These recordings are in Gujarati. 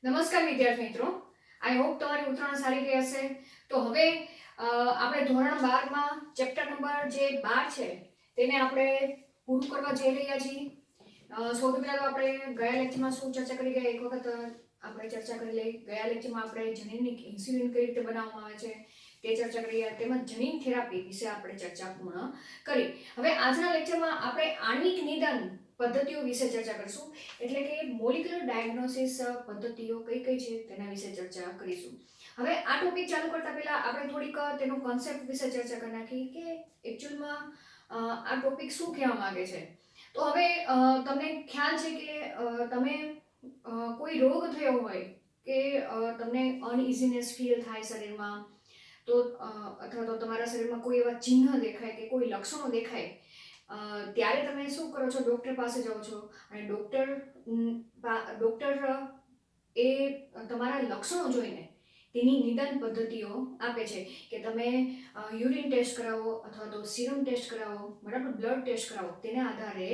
નમસ્કાર વિદ્યાર્થી મિત્રો, આઈ હોપ તમારી ઉત્તરાયણ સારી ગઈ હશે. તો હવે આપણે ધોરણ 12માં ચેપ્ટર નંબર જે 12 છે તેને આપણે પૂરું કરવા જઈ રહ્યા છીએ. સૌથી પહેલા તો આપણે ગયા લેક્ચરમાં શું ચર્ચા કરી ગયા એક વખત આપણે ચર્ચા કરી લઈ. ગયા લેક્ચરમાં આપણે જનીનની ઇન્સ્યુલિન કઈ રીતે બનાવવામાં આવે છે તે ચર્ચા કરી ગયા. તેમજ જનીન થેરાપી વિશે આપણે ચર્ચા પૂર્ણ કરી. હવે આજના લેક્ચરમાં આપણે આણ્વિક નિદાન પદ્ધતિઓ વિશે ચર્ચા કરીશું, એટલે કે મોલિક્યુલર ડાયગ્નોસિસ પદ્ધતિઓ કઈ કઈ છે તેના વિશે ચર્ચા કરીશું. હવે આ ટોપિક ચાલુ કરતા પહેલા આપણે થોડીક તેનો કોન્સેપ્ટ વિશે ચર્ચા કરી નાખી કે એકચ્યુઅલમાં આ ટોપિક શું કહેવા માંગે છે. તો હવે તમને ખ્યાલ છે કે તમે કોઈ રોગ થયો હોય કે તમને અનઇઝીનેસ ફીલ થાય શરીરમાં, તો અથવા તો તમારા શરીરમાં કોઈ એવા ચિહ્ન દેખાય કે કોઈ લક્ષણો દેખાય, ત્યારે તમે શું કરો છો? ડૉક્ટર પાસે જાઓ છો અને ડૉક્ટર એ તમારા લક્ષણો જોઈને તેની નિદાન પદ્ધતિઓ આપે છે કે તમે યુરિન ટેસ્ટ કરાવો અથવા તો સીરમ ટેસ્ટ કરાવો, બરાબર, બ્લડ ટેસ્ટ કરાવો. તેના આધારે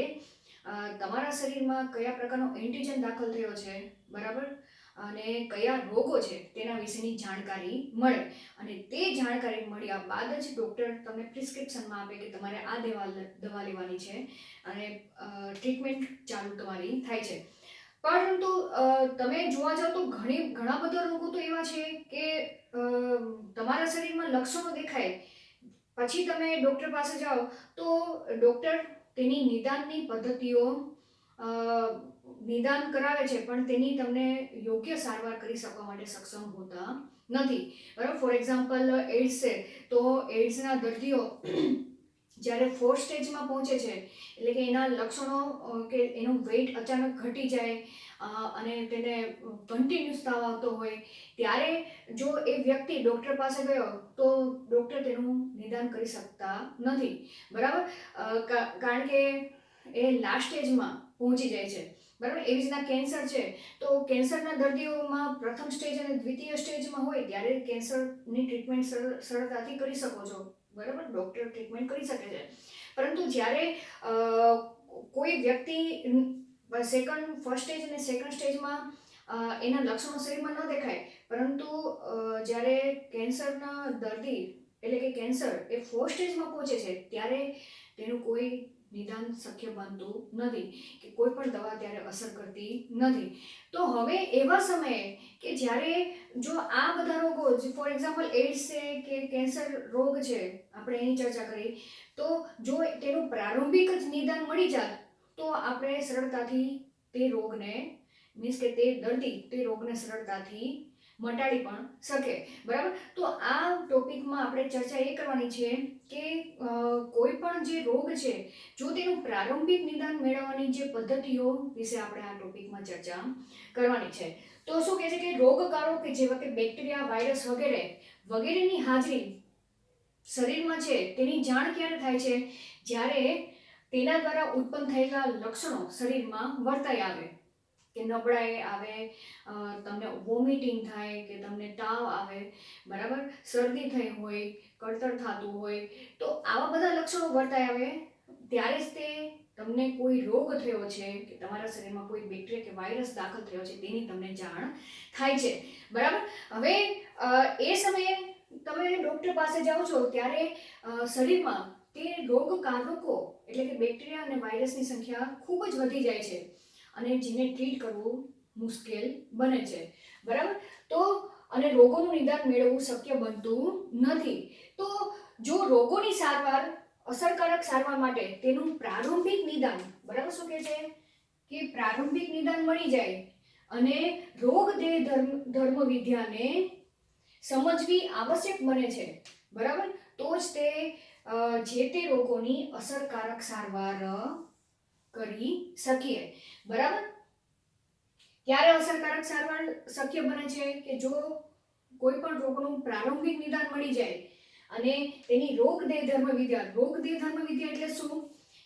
તમારા શરીરમાં કયા પ્રકારનો એન્ટીજન દાખલ થયો છે, બરાબર, અને કયા રોગો છે તેના વિશેની જાણકારી મળે. અને તે જાણકારી મળ્યા બાદ જ ડૉક્ટર તમને પ્રિસ્ક્રિપ્શનમાં આપે કે તમારે આ દવા લેવાની છે અને ટ્રીટમેન્ટ ચાલુ તમારી થાય છે. પરંતુ તમે જોવા જાઓ તો ઘણા બધા રોગો તો એવા છે કે તમારા શરીરમાં લક્ષણો દેખાય પછી તમે ડૉક્ટર પાસે જાઓ તો ડૉક્ટર તેની નિદાનની પદ્ધતિઓ નિદાન કરાવે છે, પણ તેની તમને યોગ્ય સારવાર કરી શકવા માટે સક્ષમ હોતા નથી, બરાબર. ફોર એક્ઝામ્પલ એઇડ્સ છે, તો એઇડ્સના દર્દીઓ જ્યારે 4th સ્ટેજમાં પહોંચે છે, એટલે કે એના લક્ષણો કે એનું વેઇટ અચાનક ઘટી જાય અને તેને કન્ટિન્યુઅસ તાવ આવતો હોય, ત્યારે જો એ વ્યક્તિ ડૉક્ટર પાસે ગયો તો ડૉક્ટર તેનું નિદાન કરી શકતા નથી, બરાબર, કારણ કે એ લાસ્ટ સ્ટેજમાં પહોંચી જાય છે, બરાબર. એવી રીતના કેન્સર છે, તો કેન્સરના દર્દીઓમાં પ્રથમ સ્ટેજ અને દ્વિતીય સ્ટેજમાં હોય ત્યારે કેન્સરની ટ્રીટમેન્ટ સરળતાથી કરી શકો છો, બરાબર, ડૉક્ટર ટ્રીટમેન્ટ કરી શકે છે. પરંતુ જ્યારે કોઈ વ્યક્તિ ફર્સ્ટ સ્ટેજ અને સેકન્ડ સ્ટેજમાં એના લક્ષણો શરીરમાં ન દેખાય, પરંતુ જ્યારે કેન્સરના દર્દી એટલે કે કેન્સર એ 4th સ્ટેજમાં પહોંચે છે ત્યારે તેનું કોઈ નિદાન શક્ય બનતું નથી કે કોઈ પણ દવા ત્યારે અસર કરતી નથી. તો હવે એવા સમયે કે જ્યારે જો આ બધા રોગો, ફોર એક્ઝામ્પલ એઇડ્સ છે કે કેન્સર રોગ છે, આપણે એની ચર્ચા કરી, તો જો તેનું પ્રારંભિક જ નિદાન મળી જાત તો આપણે સરળતાથી તે રોગને, મીન્સ કે તે દર્દી તે રોગને સરળતાથી મટાડી પણ શકે, બરાબર. તો આ ટોપિકમાં આપણે ચર્ચા એ કરવાની છે કે કોઈ પણ જે રોગ છે, જો તેનું પ્રારંભિક નિદાન મેળવવાની જે પદ્ધતિઓ વિશે આપણે આ ટોપિકમાં ચર્ચા કરવાની છે. તો શું કહે છે કે રોગકારો કે જેવા કે બેક્ટેરિયા, વાયરસ વગેરેની હાજરી શરીરમાં છે તેની જાણ ક્યારે થાય છે? જ્યારે તેના દ્વારા ઉત્પન્ન થયેલા લક્ષણો શરીરમાં વર્તાય આવે, કે નબળાઈ આવે, તમને વોમિટિંગ થાય કે તમને તાવ આવે, બરાબર, શરદી થઈ હોય, કળતર થતું હોય, તો આવા બધા લક્ષણો વર્તાય આવે ત્યારે જ તે તમને કોઈ રોગ થયો છે કે તમારા શરીરમાં કોઈ બેક્ટેરિયા કે વાયરસ દાખલ થયો છે તેની તમને જાણ થાય છે, બરાબર. હવે એ સમયે તમે ડૉક્ટર પાસે જાઓ છો ત્યારે શરીરમાં તે રોગકારકો એટલે કે બેક્ટેરિયા અને વાયરસની સંખ્યા ખૂબ જ વધી જાય છે અને જેને ટ્રીટ કરવું મુશ્કેલ બને છે, બરાબર. તો અને રોગોનું નિદાન મેળવવું શક્ય બનતું નથી. તો જો રોગોની સારવાર, અસરકારક સારવાર માટે તેનું પ્રારંભિક નિદાન, બરાબર, શું કહે છે કે પ્રારંભિક નિદાન મળી જાય અને રોગ દેહ ધર્મ વિદ્યાને સમજવી આવશ્યક બને છે, બરાબર, તો જ તે જે તે રોગોની અસરકારક સારવાર કરી શકીએ, બરાબર. ક્યારે અસરકારક સારવાર શક્ય બને છે કે જો કોઈ પણ રોગનું પ્રારંભિક નિદાન મળી જાય અને તેની રોગ દેહ ધર્મ વિદ્યા એટલે શું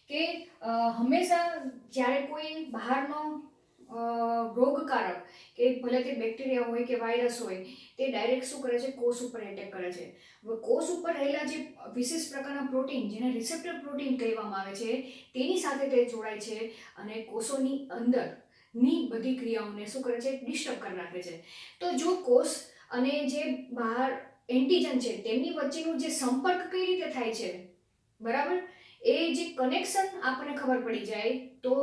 કે હંમેશા જ્યારે કોઈ બહારનો રોગકારક કે ભલે તે બેક્ટેરિયા હોય કે વાયરસ હોય, તે ડાયરેક્ટ શું કરે છે? કોષ ઉપર એટેક કરે છે. હવે કોષ ઉપર રહેલા જે વિશેષ પ્રકારના પ્રોટીન, જેને રિસેપ્ટર પ્રોટીન કહેવામાં આવે છે, તેની સાથે તે જોડાય છે અને કોષોની અંદર ની બધી ક્રિયાઓને શું કરે છે, ડિસ્ટર્બ કરી નાખે છે. તો જો કોષ અને જે બહાર એન્ટીજન છે તેમની વચ્ચેનું જે સંપર્ક કઈ રીતે થાય છે, બરાબર, એ જે કનેક્શન આપણને ખબર પડી જાય તો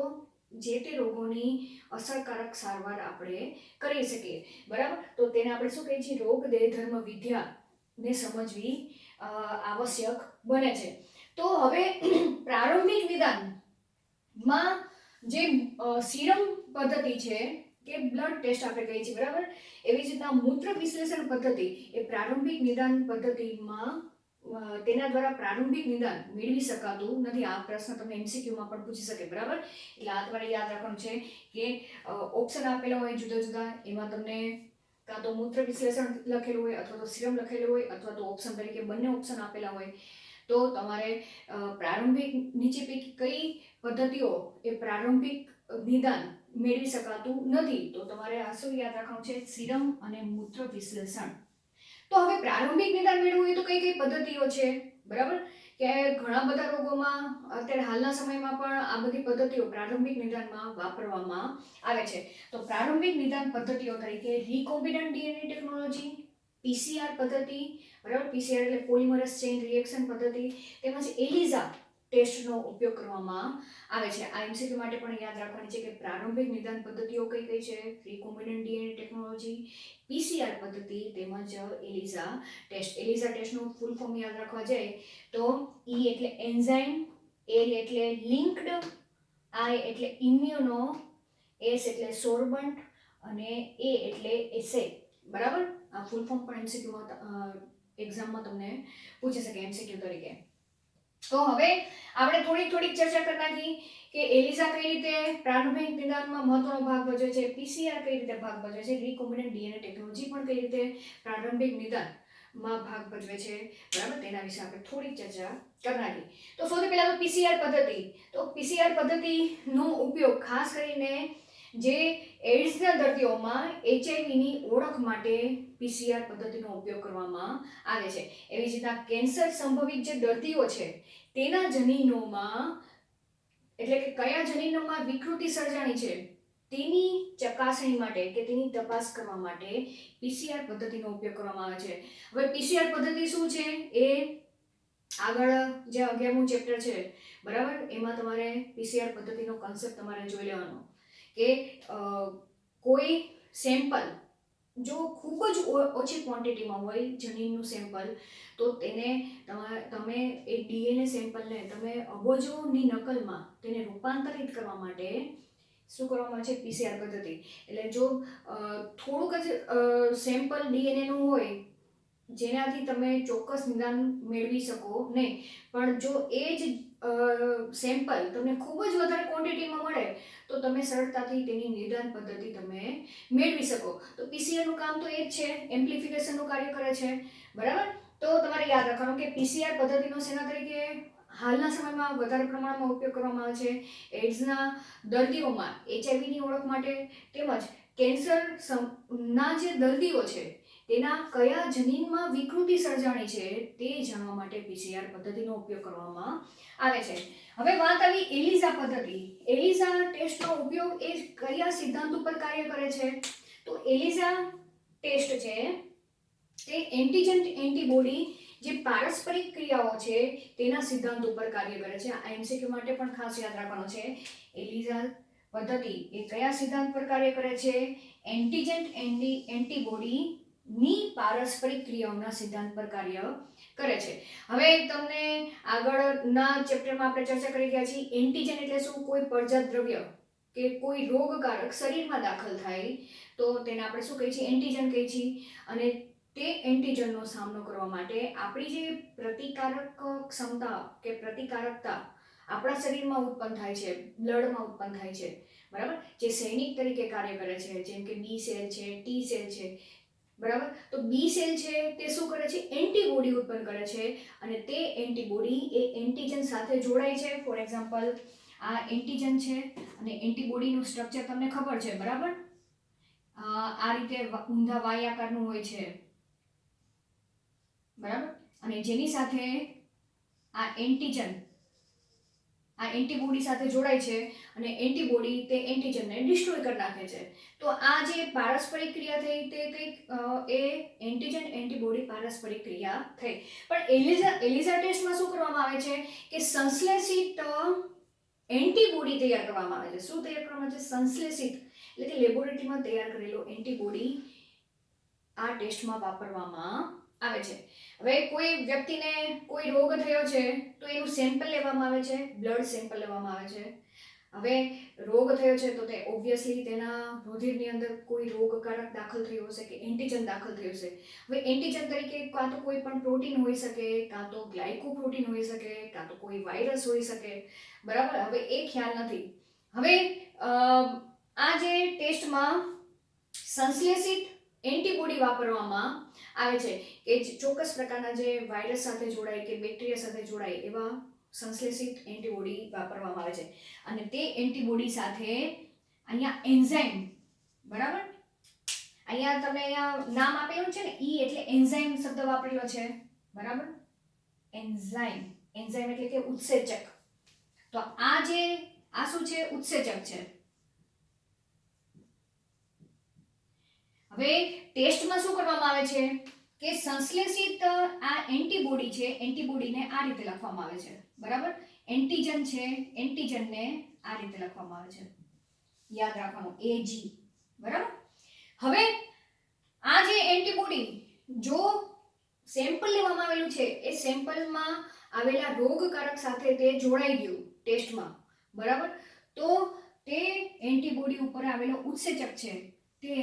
જે તે રોગોની અસરકારક સારવાર આપણે કરી શકીએ, બરાબર. તો તેને આપણે શું કહીએ છીએ, રોગ દેહધર્મ વિદ્યાને સમજવી આવશ્યક બને છે. તો હવે પ્રારંભિક નિદાનમાં જે સીરમ પદ્ધતિ છે કે બ્લડ ટેસ્ટ આપણે કહીએ છીએ, બરાબર, એવી જ રીતના મૂત્ર વિશ્લેષણ પદ્ધતિ એ પ્રારંભિક નિદાન પદ્ધતિમાં તેના દ્વારા પ્રારંભિક નિદાન મેળવી શકાતું નથી. આ પ્રશ્ન તમને એમસીક્યુમાં પણ પૂછી શકે, બરાબર. એટલે આ તમારે યાદ રાખવાનું છે કે ઓપ્શન આપેલા હોય જુદા જુદા, એમાં તમને કાં તો મૂત્ર વિશ્લેષણ લખેલું હોય અથવા તો સીરમ લખેલું હોય અથવા તો ઓપ્શન તરીકે બંને ઓપ્શન આપેલા હોય, તો તમારે પ્રારંભિક નીચે પૈકી કઈ પદ્ધતિઓ એ પ્રારંભિક નિદાન મેળવી શકાતું નથી, તો તમારે આ શું યાદ રાખવાનું છે, સીરમ અને મૂત્ર વિશ્લેષણ. તો હવે પ્રારંભિક નિદાન મેળવવું હોય તો કઈ કઈ પદ્ધતિઓ છે, બરાબર, કે ઘણા બધા રોગોમાં અત્યારે હાલના સમયમાં પણ આ બધી પદ્ધતિઓ પ્રારંભિક નિદાનમાં વાપરવામાં આવે છે. તો પ્રારંભિક નિદાન પદ્ધતિઓ તરીકે રિકોમ્બિનન્ટ ડીએનએ ટેકનોલોજી, પીસીઆર પદ્ધતિ, બરાબર, પીસીઆર એટલે પોલિમરેઝ ચેઇન રિએક્શન પદ્ધતિ, તેમજ એલિઝા ટેસ્ટનો ઉપયોગ કરવામાં આવે છે. આ એમસીક્યુ માટે પણ યાદ રાખવાની છે કે પ્રારંભિક નિદાન પદ્ધતિઓ કઈ કઈ છે, રિકોમ્બિનન્ટ ડીએનએ ટેકનોલોજી, પીસીઆર પદ્ધતિ તેમજ એલિઝા ટેસ્ટ. એલિઝા ટેસ્ટનું ફૂલ ફોર્મ યાદ રાખવા જાય તો ઈ એટલે એન્ઝાઇમ, એલ એટલે લિંક્ડ, આઈ એટલે ઇમ્યુનો, એસ એટલે સોર્બન્ટ અને એ એટલે એસે, બરાબર. આ ફૂલ ફોર્મ પણ એમસીક્યુમાં એક્ઝામમાં તમને પૂછી શકે એમસીક્યુ તરીકે. તો હવે આપણે થોડીક ચર્ચા કરી નાખી કે એલિઝા કઈ રીતે પ્રારંભિક નિદાનમાં મહત્વનો ભાગ ભજવે છે, પીસીઆર કઈ રીતે ભાગ ભજવે છે, રિકોમ્બિનન્ટ ડીએનએ ટેકનોલોજી પણ કઈ રીતે પ્રારંભિક નિદાનમાં ભાગ ભજવે છે, બરાબર. તેના વિશે આપણે થોડીક ચર્ચા કરી નાખી. તો સૌથી પહેલા તો પીસીઆર પદ્ધતિ. તો પીસીઆર પદ્ધતિનો ઉપયોગ ખાસ કરીને જે એઇડ્સના દર્દીઓમાં એચઆઈવીની ઓળખ માટે પીસીઆર પદ્ધતિનો ઉપયોગ કરવામાં આવે છે. એવી જ રીતના કેન્સર સંભવિત જે દર્દીઓ છે તેના જનીનોમાં એટલે કે કયા જનીનોમાં વિકૃતિ સર્જાણી છે તેની ચકાસણી માટે કે તેની તપાસ કરવા માટે પીસીઆર પદ્ધતિનો ઉપયોગ કરવામાં આવે છે. હવે પીસીઆર પદ્ધતિ શું છે એ આગળ જે 11મું ચેપ્ટર છે, બરાબર, એમાં તમારે પીસીઆર પદ્ધતિનો કન્સેપ્ટ તમારે જોઈ લેવાનો કે કોઈ સેમ્પલ જો ખૂબ જ ઓછી ક્વોન્ટિટીમાં હોય જનીનનું સેમ્પલ, તો તેને તમે એ ડીએનએ સેમ્પલને તમે અબજોની નકલમાં તેને રૂપાંતરિત કરવા માટે શું કરવામાં આવે છે, પીસીઆર પદ્ધતિ. એટલે જો થોડુંક જ સેમ્પલ ડીએનએનું હોય જેનાથી તમે ચોક્કસ નિદાન મેળવી શકો નહીં, પણ જો એ જ સેમ્પલ તમને ખૂબ જ વધારે ક્વોન્ટિટીમાં મળે તો તમે સરળતાથી તેની નિદાન પદ્ધતિ તમે મેળવી શકો. તો પીસીઆરનું કામ તો એ જ છે, એમ્પ્લિફિકેશનનું કાર્ય કરે છે, બરાબર. તો તમારે યાદ રાખવાનું કે પીસીઆર પદ્ધતિનો શેના તરીકે હાલના સમયમાં વધારે પ્રમાણમાં ઉપયોગ કરવામાં આવે છે, એઇડ્સના દર્દીઓમાં એચઆઈવીની ઓળખ માટે તેમજ કેન્સરના જે દર્દીઓ છે તેના કયા જનીનમાં વિકૃતિ સર્જાણી છે તે જાણવા માટે પીસીઆર પદ્ધતિનો ઉપયોગ કરવામાં આવે છે. હવે વાત આવી એલિઝા પદ્ધતિ. એલિઝા ટેસ્ટનો ઉપયોગ એ કયા સિદ્ધાંત ઉપર કાર્ય કરે છે, તો એલિઝા ટેસ્ટ છે તે એન્ટીજન એન્ટીબોડી જે પારસ્પરિક ક્રિયાઓ છે તેના સિદ્ધાંત ઉપર કાર્ય કરે છે. આ એમસીક્યુ માટે પણ ખાસ યાદ રાખવાનું છે. એલિઝા પદ્ધતિ એ કયા સિદ્ધાંત પર કાર્ય કરે છે, એન્ટીજન એન્ટીબોડી ની પારસ્પરિક ક્રિયાઓના સિદ્ધાંત પર કાર્ય કરે છે. હવે તમને આગળના ચેપ્ટરમાં આપણે ચર્ચા કરી ગયા છીએ એન્ટીજન એટલે શું, કોઈ પરજાત દ્રવ્ય કે કોઈ રોગકારક શરીરમાં દાખલ થાય તો તેને આપણે શું કહીએ છીએ, એન્ટીજન કહીએ છીએ. અને તે એન્ટીજનનો સામનો કરવા માટે આપણી જે પ્રતિકારક ક્ષમતા કે પ્રતિકારકતા આપણા શરીરમાં ઉત્પન્ન થાય છે, બ્લડમાં ઉત્પન્ન થાય છે, બરાબર, જે સૈનિક તરીકે કાર્ય કરે છે, જેમ કે બી સેલ છે, ટી સેલ છે, બરાબર. તો બી સેલ છે તે શું કરે છે, એન્ટીબોડી ઉત્પન્ન કરે છે અને તે એન્ટીબોડી એ એન્ટીજન સાથે જોડાય છે. ફોર એક્ઝામ્પલ આ એન્ટીજન છે અને એન્ટીબોડીનું સ્ટ્રક્ચર તમને ખબર છે, બરાબર, આ રીતે ઊંધા વાય આકારનું હોય છે, બરાબર, અને જેની સાથે આ એન્ટીજન આ એન્ટીબોડી સાથે જોડાય છે અને એન્ટીબોડી તે એન્ટીજનને ડિસ્ટ્રોય કરી નાખે છે. તો આ જે પારસ્પરિક ક્રિયા થઈ તે કંઈક એ એન્ટીજન એન્ટીબોડી પારસ્પરિક ક્રિયા થઈ. પણ એલિઝા ટેસ્ટમાં શું કરવામાં આવે છે કે સંશ્લેષિત એન્ટીબોડી તૈયાર કરવામાં આવે છે. શું તૈયાર કરવામાં આવે છે? સંશ્લેષિત એટલે કે લેબોરેટરીમાં તૈયાર કરેલો એન્ટીબોડી આ ટેસ્ટમાં વાપરવામાં આવે છે. હવે કોઈ વ્યક્તિને કોઈ રોગ થયો છે તો એનું સેમ્પલ લેવામાં આવે છે, બ્લડ સેમ્પલ લેવામાં આવે છે. હવે રોગ થયો છે તો તે ઓબ્વિયસલી તેના રુધિરની અંદર કોઈ રોગકારક દાખલ થયો હશે કે એન્ટીજન દાખલ થયું હશે. હવે એન્ટીજન તરીકે કાં તો કોઈ પણ પ્રોટીન હોઈ શકે, કાં તો ગ્લાયકોપ્રોટીન હોઈ શકે, કાં તો કોઈ વાયરસ હોઈ શકે, બરાબર. હવે એ ખ્યાલ નથી. હવે આ જે ટેસ્ટમાં સંશ્લેષિત એન્ટીબોડી વાપરવામાં આવે છે કે ચોક્કસ પ્રકારના જે વાયરસ સાથે જોડાય કે બેક્ટેરિયા સાથે જોડાય એવા સંશ્લેષિત એન્ટીબોડી વાપરવામાં આવે છે. અને તે એન્ટીબોડી સાથે અહીંયા એન્ઝાઇમ, બરાબર, અહીંયા તમને અહીંયા નામ આપેલું છે ને, ઈ એટલે એન્ઝાઇમ શબ્દ વાપરેલો છે, બરાબર. એન્ઝાઇમ, એન્ઝાઇમ એટલે કે ઉત્સેચક. તો આ શું છે? ઉત્સેચક છે. હવે ટેસ્ટમાં શું કરવામાં આવે છે કે સંશ્લેષિત આ એન્ટીબોડી છે, એન્ટીબોડીને આ રીતે લખવામાં આવે છે, બરાબર. એન્ટીજન છે, એન્ટીજનને આ રીતે લખવામાં આવે છે, યાદ રાખવાનું, AG, બરાબર. હવે આ જે એન્ટીબોડી જો સેમ્પલ લેવામાં આવેલું છે એ સેમ્પલમાં આવેલા રોગકારક સાથે તે જોડાઈ ગયું ટેસ્ટમાં, બરાબર. તો તે એન્ટીબોડી ઉપર આવેલો ઉત્સેચક છે તે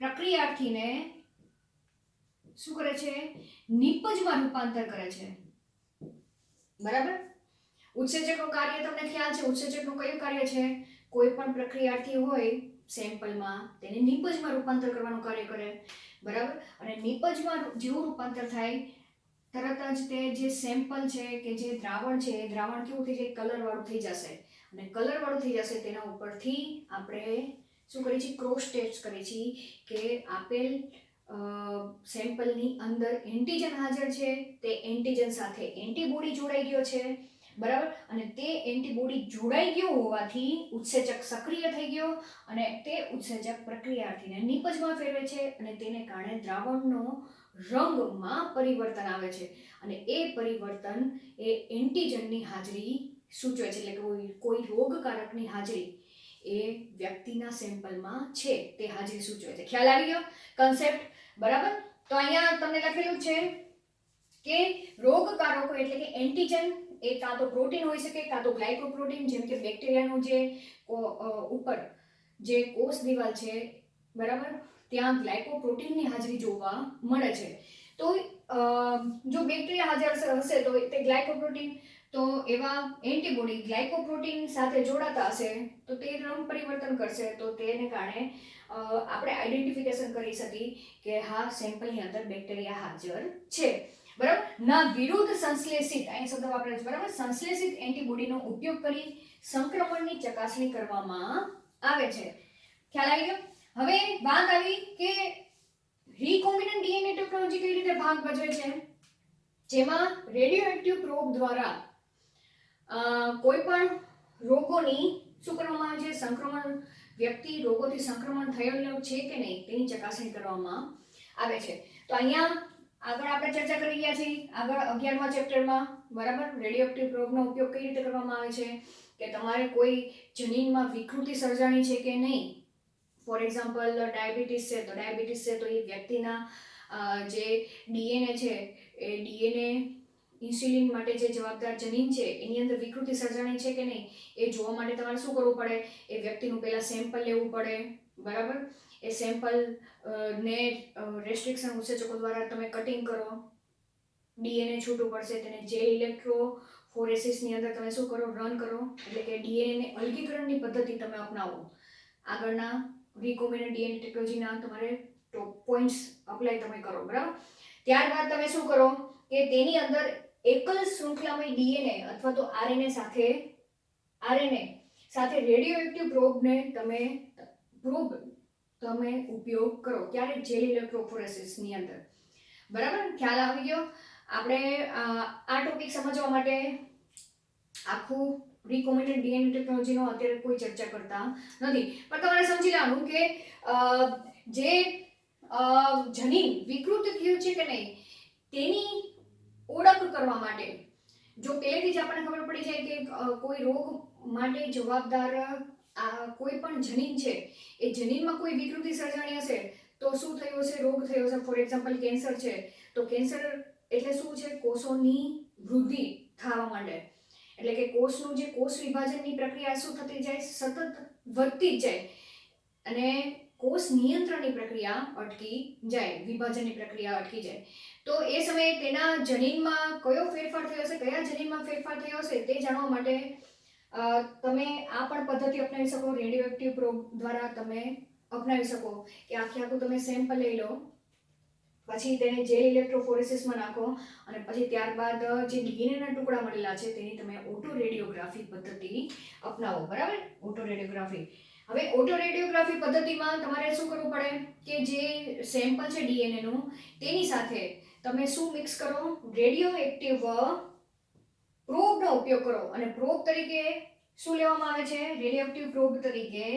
પ્રક્રિયાર્થીને શું કરે છે? નિપજમાં રૂપાંતર કરે છે, બરાબર. ઉત્સેચકનું કાર્ય તમને ખ્યાલ છે. ઉત્સેચકનું કયું કાર્ય છે? કોઈ પણ પ્રક્રિયાર્થી હોય સેમ્પલમાં તેને નિપજમાં રૂપાંતર કરવાનું કાર્ય કરે, બરાબર. અને નિપજમાં જેવું રૂપાંતર થાય તરત જ તે જે સેમ્પલ છે કે જે દ્રાવણ છે એ દ્રાવણ કેવું થઈ જાય? કલરવાળું થઈ જશે. અને કલરવાળું થઈ જશે તેના ઉપરથી આપણે શું કરીએ છીએ? ક્રોસ ટેસ્ટ કરીએ છીએ કે આપેલ સેમ્પલની અંદર એન્ટીજન હાજર છે, તે એન્ટીજન સાથે એન્ટીબોડી જોડાઈ ગયો છે, બરાબર. અને તે એન્ટીબોડી જોડાઈ ગયો હોવાથી ઉત્સેચક સક્રિય થઈ ગયો અને તે ઉત્સેચક પ્રક્રિયાર્થીને નિપજમાં ફેરવે છે અને તેને કારણે દ્રાવણનો રંગમાં પરિવર્તન આવે છે. અને એ પરિવર્તન એ એન્ટીજનની હાજરી સૂચવે છે, એટલે કે કોઈ રોગકારકની હાજરી એ વ્યક્તિના સેમ્પલમાં છે તે હાજરી સૂચવે છે. ખ્યાલ આવી ગયો કન્સેપ્ટ, બરાબર. તો અહીંયા તમને લખેલું છે કે રોગકારકો એટલે કે એન્ટીજન એ કાં તો પ્રોટીન હોઈ શકે, કાં તો ગ્લાયકોપ્રોટીન, જેમ કે બેક્ટેરિયાનું જે ઉપર જે કોષ દિવાલ છે, બરાબર, ત્યાં ગ્લાયકોપ્રોટીનની હાજરી જોવા મળે છે. તો જો બેક્ટેરિયા હાજર હશે તો તે ગ્લાયકોપ્રોટીન, તો એવા એન્ટીબોડી ગ્લાયકોપ્રોટીન સાથે જોડાતા હશે તો તે રંગ પરિવર્તન કરશે. તો તેને કારણે આપણે આઈડેન્ટિફિકેશન કરી શકીએ કે હા સેમ્પલની અંદર બેક્ટેરિયા હાજર છે, બરાબર. ના વિરુદ્ધ સંશ્લેષિત, અહીં શબ્દ વાપરે છે, બરાબર, સંશ્લેષિત એન્ટીબોડીનો ઉપયોગ કરી સંક્રમણની ચકાસણી કરવામાં આવે છે. ખ્યાલ આવી ગયો. હવે વાત આવી કે રિકોમ્બિનન્ટ ડીએનએ ટેકનોલોજી કઈ રીતે ભાગ ભજવે છે, જેમાં રેડિયોએક્ટિવ પ્રોબ દ્વારા કોઈ પણ રોગોની શું કરવામાં આવે છે? સંક્રમણ, વ્યક્તિ રોગોથી સંક્રમણ થયેલો છે કે નહીં તેની ચકાસણી કરવામાં આવે છે. તો અહીંયા આગળ આપણે ચર્ચા કરી રહ્યા છીએ, આગળ 11મા ચેપ્ટરમાં, બરાબર, રેડિયોએક્ટિવ પ્રોબનો ઉપયોગ કઈ રીતે કરવામાં આવે છે કે તમારે કોઈ જનીનમાં વિકૃતિ સર્જાણી છે કે નહીં. ફોર એક્ઝામ્પલ ડાયાબિટીસ છે તો ડાયાબિટીસ છે તો એ વ્યક્તિના જે ડીએનએ છે એ ડીએનએ ઇન્સ્યુલિન માટે જે જવાબદાર જનીન છે એની અંદર વિકૃતિ સર્જાણી છે કે નહીં એ જોવા માટે તમારે શું કરવું પડે? એ વ્યક્તિનું પહેલાં સેમ્પલ લેવું પડે, બરાબર. એ સેમ્પલ ને રેસ્ટ્રિક્શન ઉત્સેચકો દ્વારા તમે કટિંગ કરો, ડીએનએ છૂટું પડશે, તેને જેલ ઇલેક્ટ્રોફોરેસિસની અંદર તમે શું કરો? રન કરો, એટલે કે ડીએનએ અલગીકરણની પદ્ધતિ તમે અપનાવો. આગળના રિકોમ્બિનન્ટ ડીએનએ ટેકનોલોજીના તમારે ટોપ પોઈન્ટ્સ અપ્લાય તમે કરો, બરાબર. ત્યારબાદ તમે શું કરો કે તેની અંદર એકલ શૃંખલામય ડીએનએ અથવા તો આરએનએ સાથે રેડિયોએક્ટિવ પ્રોબને તમે ઉપયોગ કરો. ક્યારે? જેલ ઇલેક્ટ્રોફોરેસિસની અંદર, બરાબર. ખ્યાલ આવી ગયો. આપણે આ ટોપિક સમજવા માટે આખું રિકોમ્બિનેન્ટ ડીએનએ ટેકનોલોજીનો અત્યારે કોઈ ચર્ચા કરતા નથી, પણ તમારે સમજી લેવાનું કે જે જનીન વિકૃત થયું છે કે નહીં તેની ઓળખ કરવા માટે જો પહેલેથી જ આપણને ખબર પડી જાય કે કોઈ રોગ માટે જવાબદાર કોઈ પણ જનીન છે, એ જનીનમાં કોઈ વિકૃતિ સર્જાણી હશે તો શું થયું હશે, રોગ થયો હશે. ફોર એક્ઝામ્પલ કેન્સર છે તો કેન્સર એટલે શું છે, કોષોની વૃદ્ધિ થવા માંડે, એટલે કે કોષનું જે કોષ વિભાજનની પ્રક્રિયા શું થતી જાય, સતત વધતી જ જાય અને કોષ નિયંત્રણની પ્રક્રિયા અટકી જાય, વિભાજનની પ્રક્રિયા અટકી જાય. તો એ સમયે તેના જનીનમાં કયો ફેરફાર થયો હશે, કયા જનીનમાં ફેરફાર થયો હશે તે જાણવા માટે તમે આ પણ પદ્ધતિ અપનાવી શકો. રેડિયો એક્ટિવ પ્રોબ દ્વારા તમે અપનાવી શકો કે આખું તમે સેમ્પલ લઈ લો, પછી તેને જેલ ઇલેક્ટ્રોફોરેસિસમાં નાખો અને પછી ત્યારબાદ જે ડીએનએના ટુકડા મળેલા છે તેની તમે ઓટો રેડિયોગ્રાફી પદ્ધતિ અપનાવો. બરાબર, ઓટો રેડિયોગ્રાફી. હવે ઓટો રેડિયોગ્રાફી પદ્ધતિમાં તમારે શું કરવું પડે કે જે સેમ્પલ છે ડીએનએનું તેની સાથે તમે શું મિક્સ કરો, રેડિયો એક્ટિવ પ્રોબનો ઉપયોગ કરો. અને પ્રોબ તરીકે શું લેવામાં આવે છે, રેડિયો એક્ટિવ પ્રોબ તરીકે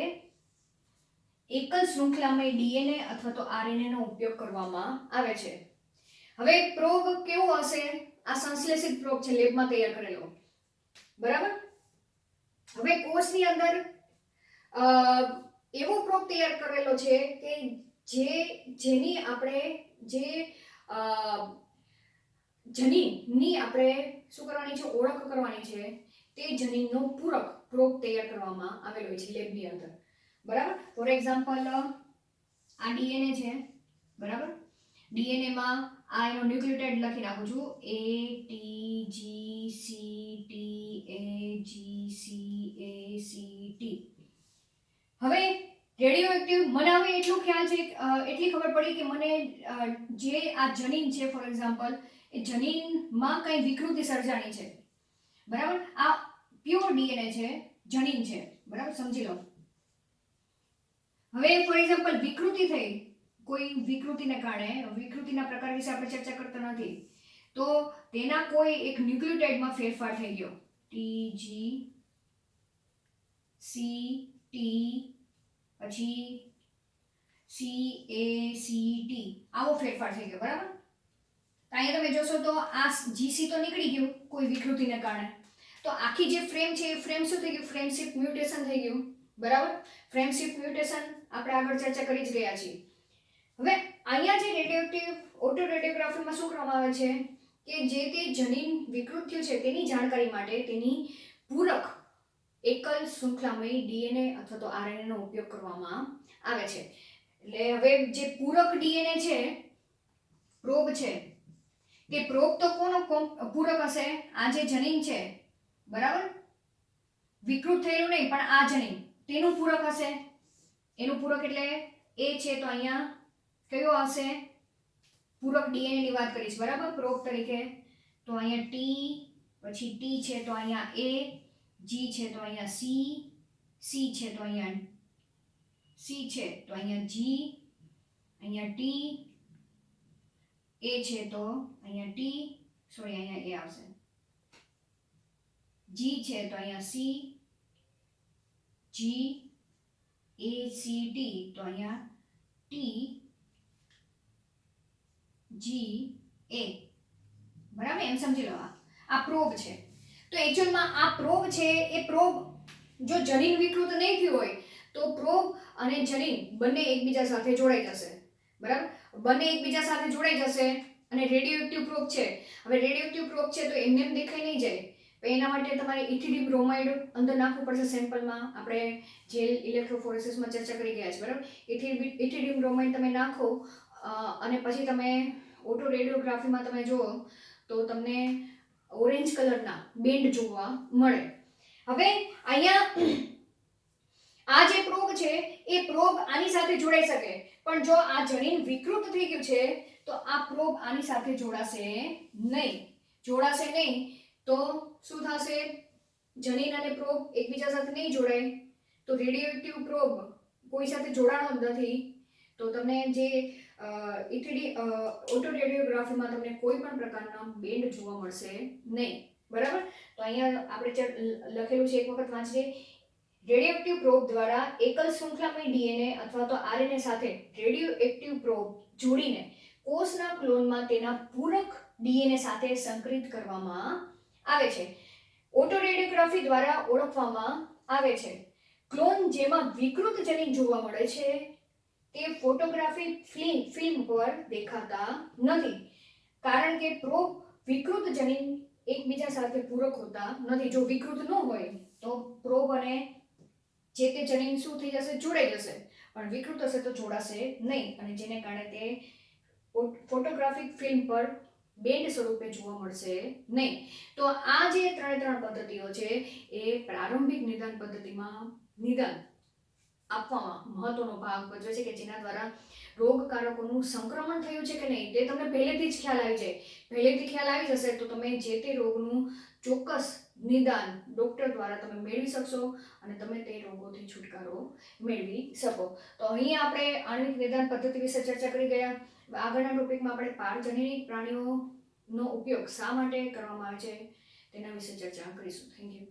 એકલ શૃંખલામય ડીએનએ અથવા તો આરએનએ નો ઉપયોગ કરવામાં આવે છે. હવે પ્રોબ કેવો હશે, આ સંશ્લેષિત પ્રોબ છે લેબમાં તૈયાર કરેલો. બરાબર, હવે કોષની અંદર એવો પ્રોબ તૈયાર કરેલો છે કે જેની આપણે જે જનીનની આપણે શું કરવાની છે, ઓળખ કરવાની છે, તે જનીનનો પૂરક પ્રોબ તૈયાર કરવામાં આવેલો હોય છે લેબની અંદર. બરાબર, ફોર એક્ઝામ્પલ આ ડીએનએ છે. બરાબર, ડીએનએમાં આ એનો ન્યુક્લિયોટાઇડ લખી નાખું છું, A T G C T A G C A C T. હવે રેડિયો એક્ટિવ મને હવે એટલું ખ્યાલ છે, એટલી ખબર પડી કે મને જે આ જનીન છે ફોર એક્ઝામ્પલ એ જનીનમાં કંઈ વિકૃતિ સર્જાણી છે. બરાબર, આ પ્યોર ડીએનએ છે, જનીન છે. બરાબર, સમજી લો. હવે ફોર એક્ઝામ્પલ વિકૃતિ થઈ, કોઈ વિકૃતિને કારણે, વિકૃતિના પ્રકાર વિશે આપણે ચર્ચા કરતા નથી, તો તેના કોઈ એક ન્યુક્લિયોટાઇડમાં ફેરફાર થઈ ગયો, TG C T પછી CACT, આવો ફેરફાર થઈ ગયો. બરાબર, અહીંયા તમે જોશો તો આ GC તો નીકળી ગયું કોઈ વિકૃતિને કારણે, તો આખી જે ફ્રેમ છે એ ફ્રેમ શું થઈ ગયું, ફ્રેમ શિફ્ટ મ્યુટેશન થઈ ગયું. બરાબર, ફ્રેમ શિફ્ટ મ્યુટેશન આપણે આગળ ચર્ચા કરી જ ગયા છીએ. હવે અહીંયા જે રેડિયોએક્ટિવ ઓટો રેડિયોગ્રાફીમાં શું કરવામાં આવે છે કે જે તે જનીન વિકૃત થયું છે તેની જાણકારી માટે તેની પૂરક એકલ શૃંખલામય ડીએનએ અથવા તો આરએનએ નો ઉપયોગ કરવામાં આવે છે. એટલે હવે જે પૂરક ડીએનએ છે, પ્રોબ છે, તે પ્રોબ તો કોનો પૂરક હશે, આ જે જનીન છે. બરાબર, વિકૃત થયેલું નહીં પણ આ જનીન તેનું પૂરક હશે. એનું પૂરક એટલે એ છે તો અહીંયા કયો હશે, પૂરક ડીએનએ ની વાત કરીશ. બરાબર, પ્રોબ તરીકે તો અહીંયા T, પછી T છે તો અહીંયા A, G છે તો અહીંયા C, C છે તો અહીંયા C છે તો અહીંયા G, અહીંયા T, A છે તો અહીંયા T, સોરી અહીંયા A આવશે, G છે તો અહીંયા C, G, A C T તો અહીંયા T, G, A. બરાબર, એમ સમજી લો. આ પ્રોબ છે. તો એકચ્યુઅલમાં આ પ્રોબ છે એ પ્રોબ જો જનીન વિકૃત નહીં થયું હોય તો પ્રોબ અને જનીન બંને એકબીજા સાથે જોડાઈ જશે. બરાબર, બંને એકબીજા સાથે જોડાઈ જશે અને રેડિયોએક્ટિવ પ્રોબ છે. હવે રેડિયોએક્ટિવ પ્રોબ છે તો એમને એમ દેખાઈ નહીં જાય, એના માટે તમારે ઇથિડિયમ બ્રોમાઇડ અંદર નાખવું પડશે સેમ્પલમાં. આપણે જેલ ઇલેક્ટ્રોફોરેસિસમાં ચર્ચા કરી ગયા છે. બરાબર, ઇથિડિયમ બ્રોમાઇડ તમે નાખો અને પછી તમે ઓટો રેડિયોગ્રાફીમાં તમે જુઓ તો તમને ઓરેન્જ કલરના બેન્ડ જોવા મળે. હવે અહીંયા આ જે પ્રોબ છે એ પ્રોબ આની સાથે જોડાઈ શકે, પણ જો આ જનીન વિકૃત થઈ ગયું છે તો આ પ્રોબ આની સાથે જોડાશે નહીં. તો શું થશે, જનીન અને પ્રોબ એકબીજા સાથે નહીં જોડાય તો રેડિયોએક્ટિવ પ્રોબ કોઈ સાથે જોડાણો જ નથી. તો તમને જે ઓટો રેડિયોગ્રાફીમાં તમને કોઈ પણ પ્રકારના બેન્ડ જોવા મળશે નહીં. બરાબર. તો અહીંયા આપણે લખેલું છે, એક વખત વાંચીએ. રેડિયોએક્ટિવ પ્રોબ દ્વારા એકલ શૃંખલામય ડીએનએ અથવા તો આરએનએ સાથે રેડિયોએક્ટિવ પ્રોબ જોડીને કોષના ક્લોનમાં તેના પૂરક ડીએનએ સાથે સંકલિત કરવામાં આવે છે. ઓટો રેડિયોગ્રાફી દ્વારા ઓળખવામાં આવે છે. ક્લોન જેમાં વિકૃત જનીન જોવા મળે છે તે ફોટોગ્રાફી ફિલ્મ પર દેખાતા નથી, કારણ કે પ્રોબ વિકૃત જનીન એકબીજા સાથે પૂરક હોતા નથી. જો વિકૃત ન હોય તો પ્રોબ અને જે તે જનીન શું થઈ જશે, જોડાઈ જશે, પણ વિકૃત હશે તો જોડાશે નહીં, અને જેને કારણે તે ફોટોગ્રાફિક ફિલ્મ પર બેન્ડ સ્વરૂપે જોવા મળશે નહીં. તો આ જે ત્રણ પદ્ધતિઓ છે એ પ્રારંભિક નિદાન પદ્ધતિમાં નિદાન આપવામાં મહત્વનો ભાગ ભજવે છે, કે જેના દ્વારા રોગકારકોનું સંક્રમણ થયું છે કે નહીં તે તમને પહેલેથી જ ખ્યાલ આવી જાય. પહેલેથી ખ્યાલ આવી જશે તો તમે જે તે રોગનું ચોક્કસ નિદાન ડૉક્ટર દ્વારા તમે મેળવી શકશો અને તમે તે રોગોથી છુટકારો મેળવી શકો. તો અહીં આપણે આણ્વિક નિદાન પદ્ધતિ વિશે ચર્ચા કરી ગયા. આગળના ટોપિકમાં આપણે પારજનીન પ્રાણીઓનો ઉપયોગ શા માટે કરવામાં આવે છે તેના વિશે ચર્ચા કરીશું. Thank you.